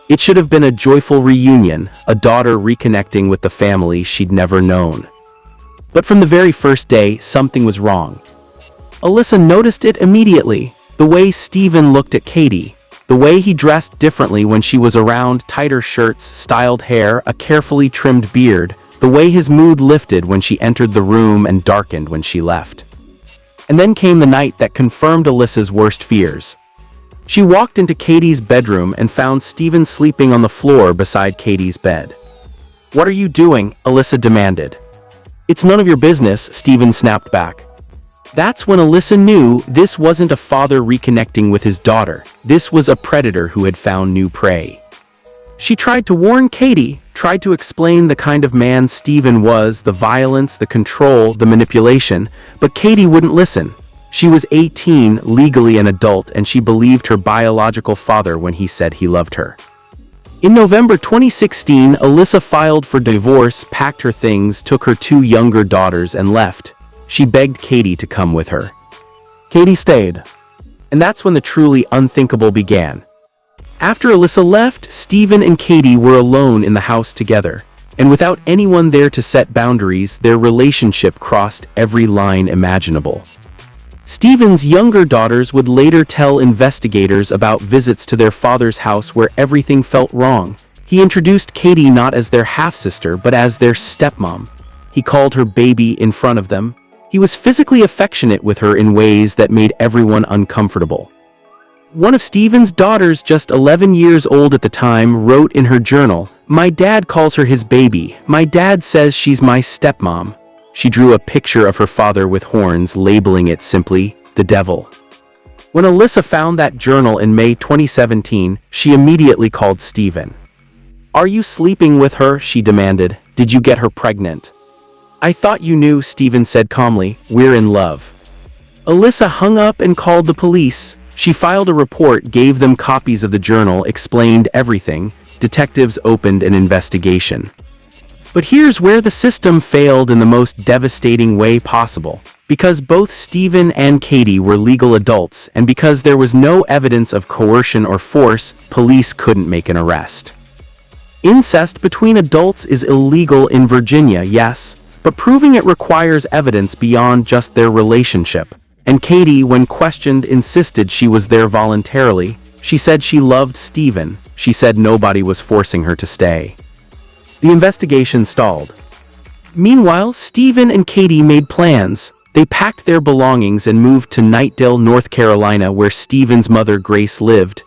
It should have been a joyful reunion, a daughter reconnecting with the family she'd never known. But from the very first day, something was wrong. Alyssa noticed it immediately. The way Steven looked at Katie. The way he dressed differently when she was around, tighter shirts, styled hair, a carefully trimmed beard. The way his mood lifted when she entered the room and darkened when she left. And then came the night that confirmed Alyssa's worst fears. She walked into Katie's bedroom and found Steven sleeping on the floor beside Katie's bed. "What are you doing?" Alyssa demanded. "It's none of your business," Steven snapped back. That's when Alyssa knew this wasn't a father reconnecting with his daughter. This was a predator who had found new prey. She tried to warn Katie, tried to explain the kind of man Steven was, the violence, the control, the manipulation, but Katie wouldn't listen. She was 18, legally an adult, and she believed her biological father when he said he loved her. In November 2016, Alyssa filed for divorce, packed her things, took her 2 younger daughters, and left. She begged Katie to come with her. Katie stayed. And that's when the truly unthinkable began. After Alyssa left, Steven and Katie were alone in the house together. And without anyone there to set boundaries, their relationship crossed every line imaginable. Steven's younger daughters would later tell investigators about visits to their father's house where everything felt wrong. He introduced Katie not as their half-sister, but as their stepmom. He called her baby in front of them. He was physically affectionate with her in ways that made everyone uncomfortable. One of Steven's daughters, just 11 years old at the time, wrote in her journal, "My dad calls her his baby. My dad says she's my stepmom." She drew a picture of her father with horns, labeling it simply, "the devil." When Alyssa found that journal in May 2017, she immediately called Steven. "Are you sleeping with her?" she demanded. "Did you get her pregnant?" "I thought you knew," Steven said calmly. "We're in love." Alyssa hung up and called the police. She filed a report, gave them copies of the journal, explained everything. Detectives opened an investigation. But here's where the system failed in the most devastating way possible. Because both Steven and Katie were legal adults, and because there was no evidence of coercion or force, police couldn't make an arrest. Incest between adults is illegal in Virginia, yes, but proving it requires evidence beyond just their relationship. And Katie, when questioned, insisted she was there voluntarily. She said she loved Steven. She said nobody was forcing her to stay. The investigation stalled. Meanwhile, Steven and Katie made plans. They packed their belongings and moved to Knightdale, North Carolina, where Steven's mother, Grace, lived.